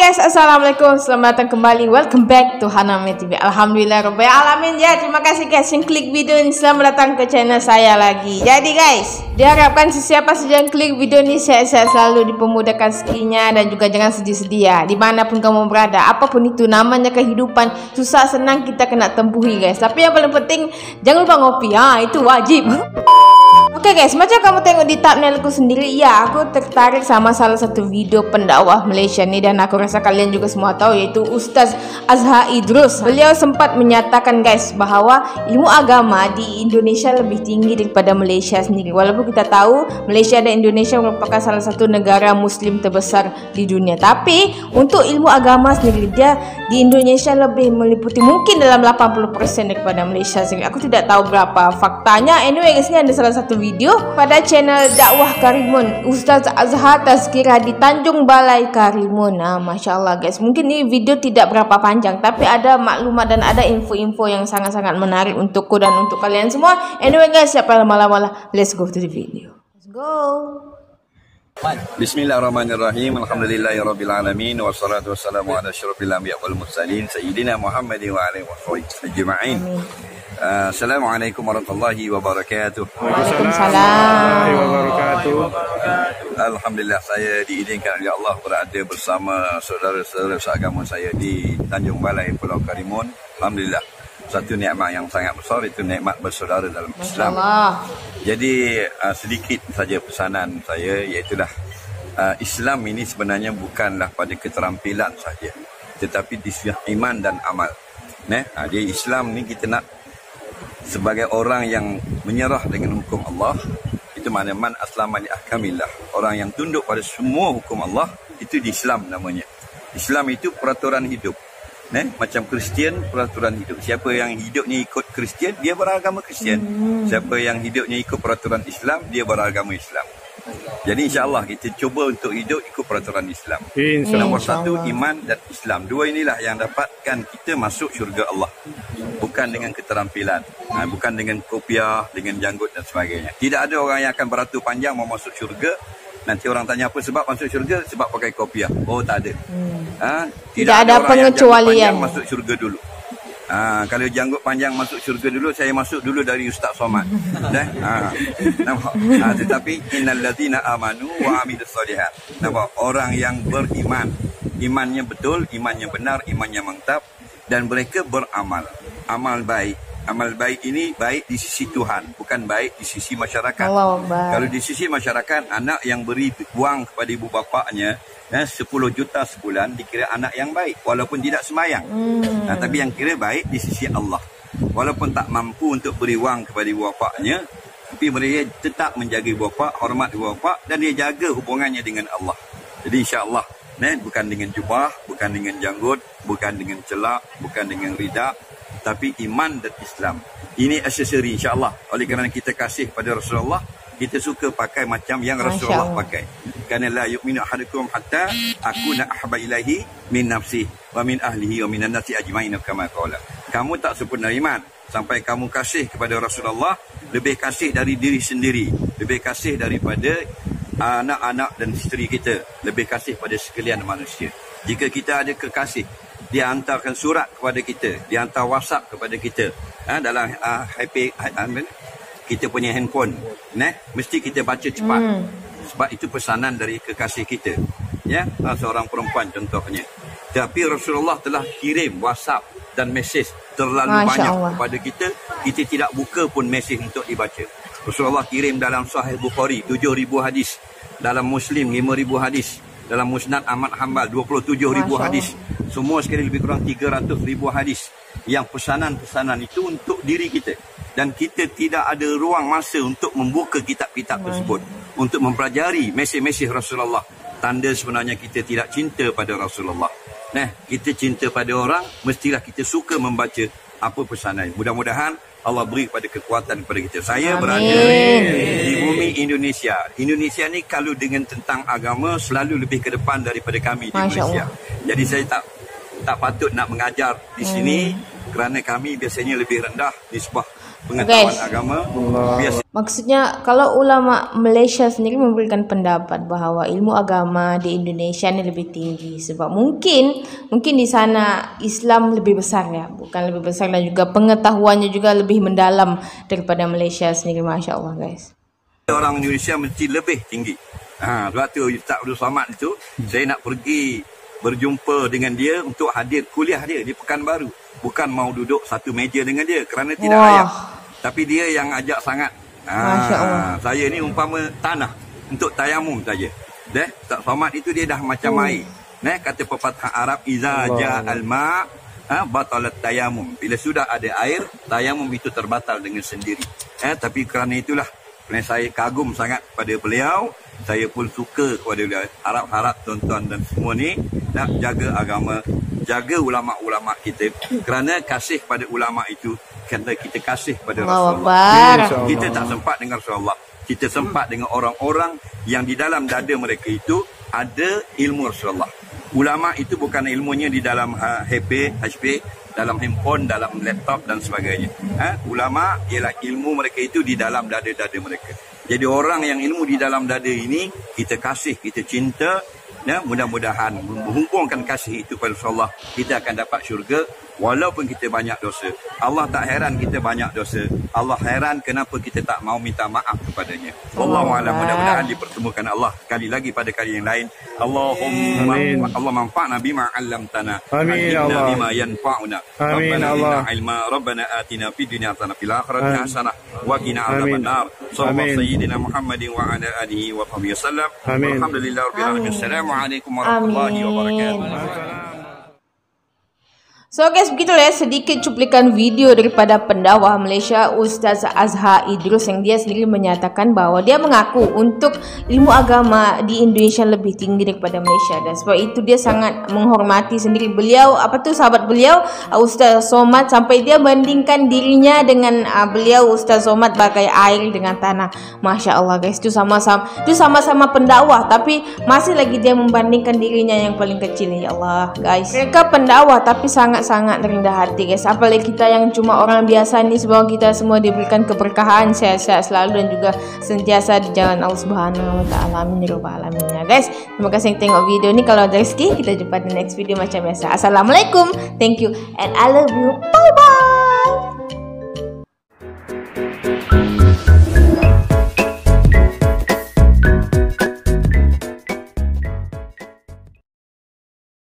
guys, assalamualaikum, selamat datang kembali. Welcome back to Haname TV. Alhamdulillah Rabbil Alamin. Ya, terima kasih guys yang klik video ini. Selamat datang ke channel saya lagi. Jadi guys, diharapkan sesiapa saja yang klik video ini sehat-sehat selalu, dipermudahkan rezekinya, dan juga jangan sedih-sedih ya. Dimanapun kamu berada, apapun itu namanya kehidupan, susah senang kita kena tempuhi guys. Tapi yang paling penting jangan lupa ngopi, itu wajib. Oke guys, macam kamu tengok di thumbnailku sendiri, ya aku tertarik sama salah satu video pendakwah Malaysia nih, dan aku rasa kalian juga semua tahu, yaitu Ustaz Azhar Idrus. Beliau sempat menyatakan guys bahwa ilmu agama di Indonesia lebih tinggi daripada Malaysia sendiri. Walaupun kita tahu Malaysia dan Indonesia merupakan salah satu negara muslim terbesar di dunia, tapi untuk ilmu agama sendiri dia di Indonesia lebih meliputi mungkin dalam 80% daripada Malaysia sendiri. Aku tidak tahu berapa faktanya. Anyway guys, ini ada salah satu video pada channel dakwah Karimun, Ustaz Azhar Tazkirah di Tanjung Balai Karimun. Masya Allah guys, mungkin ini video tidak berapa panjang, tapi ada maklumat dan ada info-info yang sangat-sangat menarik untukku dan untuk kalian semua. Anyway guys, siapa lama-lama, let's go to the video. Let's go. Bismillahirrahmanirrahim. Alhamdulillahirabbil alamin wassalatu wassalamu ala asyrofil anbiya'i wal mursalin sayyidina Muhammadin wa alihi washabihi ajma'in. Assalamualaikum warahmatullahi wabarakatuh. Waalaikumsalam wabarakatuh. Alhamdulillah, saya diizinkan oleh Allah berada bersama saudara-saudara seagama saya di Tanjung Balai Pulau Karimun. Alhamdulillah, satu nikmat yang sangat besar, itu nikmat bersaudara dalam Islam. Jadi sedikit saja pesanan saya, iaitulah Islam ini sebenarnya bukanlah pada keterampilan saja, tetapi di sisi iman dan amal. Dia Islam ni kita nak sebagai orang yang menyerah dengan hukum Allah. Itu makna man aslama li ahkamillah, orang yang tunduk pada semua hukum Allah, itu di Islam namanya. Islam itu peraturan hidup. Macam Kristian, peraturan hidup. Siapa yang hidupnya ikut Kristian, dia beragama Kristian. Siapa yang hidupnya ikut peraturan Islam, dia beragama Islam. Jadi insya-Allah kita cuba untuk hidup ikut peraturan Islam. Nombor satu, iman dan Islam. Dua inilah yang dapatkan kita masuk syurga Allah. Bukan dengan keterampilan, bukan dengan kopiah, dengan janggut dan sebagainya. Tidak ada orang yang akan beratur panjang mau masuk syurga. Nanti orang tanya apa sebab masuk syurga? Sebab pakai kopiah. Oh, tak ada. Tidak ada pengecualian. Masuk syurga dulu. Kalau janggut panjang masuk syurga dulu, saya masuk dulu dari Ustaz Somad. Tetapi innal ladzina amanu wa amilus solihat. Orang yang beriman, imannya betul, imannya benar, imannya mantap, dan mereka beramal. Amal baik. Amal baik ini baik di sisi Tuhan, bukan baik di sisi masyarakat. Kalau di sisi masyarakat, anak yang beri wang kepada ibu bapaknya 10 juta sebulan dikira anak yang baik, walaupun tidak semayang. Tapi yang kira baik di sisi Allah. Walaupun tak mampu untuk beri wang kepada ibu bapaknya, tapi mereka tetap menjaga ibu bapak, hormat ibu bapak, dan dia jaga hubungannya dengan Allah. Jadi insya-Allah, bukan dengan jubah, bukan dengan janggut, bukan dengan celak, bukan dengan rida, tapi iman dan Islam. Ini aksesori insya-Allah. Oleh kerana kita kasih pada Rasulullah, kita suka pakai macam yang Rasulullah pakai. Karena la yu'minu ahadukum hatta akuna ahabba ilaihi min nafsihi wa min ahlihi wa minan nasi ajmain kama qala. Kamu tak sempurna iman sampai kamu kasih kepada Rasulullah lebih kasih dari diri sendiri, lebih kasih daripada anak-anak dan isteri kita, lebih kasih pada sekalian manusia. Jika kita ada kekasih, dia hantarkan surat kepada kita, dia hantar WhatsApp kepada kita, dalam kita punya handphone, mesti kita baca cepat. Sebab itu pesanan dari kekasih kita, seorang perempuan contohnya. Tapi Rasulullah telah kirim WhatsApp dan mesej terlalu banyak kepada kita, kita tidak buka pun mesej untuk dibaca. Rasulullah kirim dalam Sahih Bukhari 7,000 hadis, dalam Muslim 5,000 hadis, dalam Musnad Ahmad Hanbal 27,000 hadis. Semua sekali lebih kurang 300,000 hadis. Yang pesanan-pesanan itu untuk diri kita. Dan kita tidak ada ruang masa untuk membuka kitab-kitab tersebut, untuk mempelajari mesej-mesej Rasulullah. Tanda sebenarnya kita tidak cinta pada Rasulullah. Kita cinta pada orang, mestilah kita suka membaca apa pesanan. Mudah-mudahan Allah beri pada kekuatan kepada kita. Saya berada di bumi Indonesia. Indonesia ni kalau dengan tentang agama selalu lebih ke depan daripada kami di Malaysia. Jadi saya tak patut nak mengajar di sini, kerana kami biasanya lebih rendah nisbah pengetahuan agama. Biasa. Maksudnya kalau ulama Malaysia sendiri memberikan pendapat bahwa ilmu agama di Indonesia ini lebih tinggi sebab mungkin di sana Islam lebih besar ya, bukan lebih besar, dan juga pengetahuannya juga lebih mendalam daripada Malaysia sendiri. Masya Allah guys. Orang Indonesia mesti lebih tinggi. Sebab tu Ustaz Abdul Samad itu saya nak pergi berjumpa dengan dia untuk hadir kuliah dia di Pekanbaru. Bukan mau duduk satu meja dengan dia kerana tidak layak. Tapi dia yang ajak sangat. Masya Allah. Saya ni umpama tanah untuk tayamum saja. Ustaz Samad itu dia dah macam air. Kata pepatah Arab, iza ja'al ma' batalat tayamum. Bila sudah ada air, tayamum itu terbatal dengan sendiri. Tapi kerana itulah saya kagum sangat pada beliau. Saya pun suka kepada beliau. Harap-harap tuan-tuan dan semua ni nak jaga agama, jaga ulama-ulama kita. Kerana kasih pada ulama itu kata kita kasih pada Rasulullah. Kita tak sempat dengan Rasulullah. Kita sempat dengan orang-orang yang di dalam dada mereka itu ada ilmu Rasulullah. Ulama itu bukan ilmunya di dalam HP, dalam handphone, dalam laptop dan sebagainya. Ulama ialah ilmu mereka itu di dalam dada-dada mereka. Jadi orang yang ilmu di dalam dada ini kita kasih, kita cinta, mudah-mudahan menghubungkan kasih itu pada Rasulullah, kita akan dapat syurga walaupun kita banyak dosa. Allah tak heran kita banyak dosa. Allah heran kenapa kita tak mau minta maaf kepadanya. Wallahu a'lam. Mudah-mudahan dipertemukan Allah sekali lagi pada kali yang lain. Allahumma Allah manfa'na bima 'allamtana. Amin ya Allah. Bima yanfa'una. Amin Allah. Ilma rabbana atina fid dunya hasanah fil akhirati hasanah wa qina adzabannar. Sallallahu sayyidina Muhammadin wa ala alihi wa sahbihi wasallam. Alhamdulillahirabbil alamin. Assalamualaikum warahmatullahi wabarakatuh. So guys, begitulah ya sedikit cuplikan video daripada pendakwah Malaysia Ustaz Azhar Idrus yang dia sendiri menyatakan bahwa dia mengaku untuk ilmu agama di Indonesia lebih tinggi daripada Malaysia, dan sebab itu dia sangat menghormati sendiri beliau, sahabat beliau Ustaz Somad, sampai dia bandingkan dirinya dengan beliau Ustaz Somad bagai air dengan tanah. Masya Allah guys, itu sama-sama pendakwah tapi masih lagi dia membandingkan dirinya yang paling kecil. Ya Allah guys, mereka pendakwah tapi sangat rendah hati guys. Apalagi kita yang cuma orang biasa ni, semoga kita semua diberikan keberkahan, sehat-sehat selalu dan juga sentiasa di jalan Allah Subhanahu wa taala. Amin ya rabbal alamin ya guys. Terima kasih yang tengok video ni. Kalau ada rezeki kita jumpa di next video macam biasa. Assalamualaikum. Thank you and I love you. Bye.